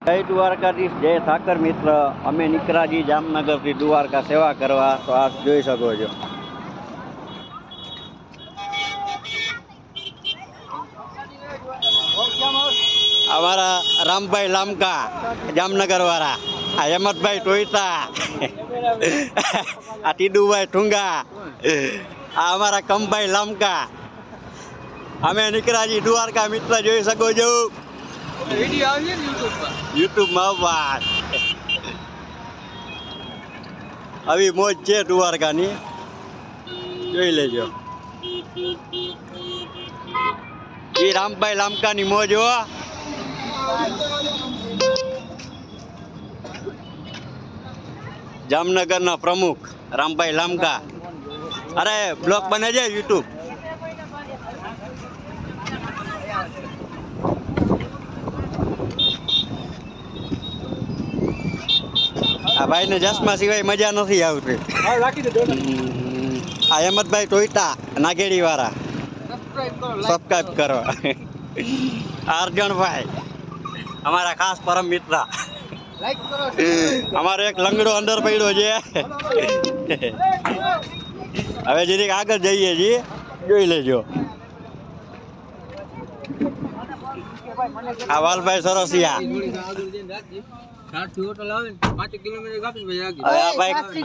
જય દ્વારકાધીશ, જય ઠાકર મિત્ર. અમે નીકળાજી જામનગરથી દ્વારકા સેવા કરવા. તો આપ જોઈ શકો છો. અમારા રામભાઈ લામકા જામનગર વાળા, આ હેમતભાઈ ટોયતા, આ ટીડુભાઈ ઠુંગા, આ અમારા કમભાઈ લામકા. અમે નીકળાજી દ્વારકા મિત્ર, જોઈ શકો છો. યુટ્યુબમાં આવવા આવી મોજ છે દ્વારકાની, જોઈ લેજો. એ રામભાઈ લામકાની મોજ હો. જામનગરના પ્રમુખ રામભાઈ લામકા. અરે બ્લોગ બને છે યુટ્યુબ. આ ભાઈને ચશ્મા સિવાય મજા નથી આવતી. આ હેમતભાઈ ટોયટા નાગેડી વાળા, સબસ્ક્રાઇબ કરો. અર્જણભાઈ અમારા ખાસ પરમ મિત્ર. અમારો એક લંગડો અંદર પડ્યો છે. હવે જરીક આગળ જઈએ છીએ, જોઈ લેજો. આ વાલભાઈ સરસિયા.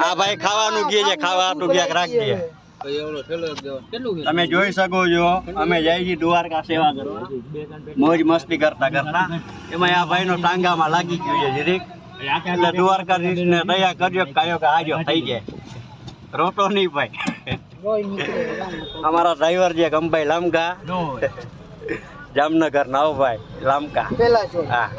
આ ભાઈ ખાવાનું કહે છે, ખાવાનું ક્યાંક રાખીએ. તમે જોઈ શકો છો, અમે જઈએ છીએ દ્વારકા સેવા કરવા, મોજ મસ્તી કરતા કરતા. એમાં આ ભાઈ નો ટાંગામાં લાગી ગયું છે જરીક, એટલે દ્વારકાધીશ ને તૈયાર કરજો, કાયો કે આજો થઈ જાય. રોટો નહીં ભાઈ. અમારા ડ્રાઈવર છે કમભાઈ લામકા, જામનગર ના ભાઈ લામકા. હા.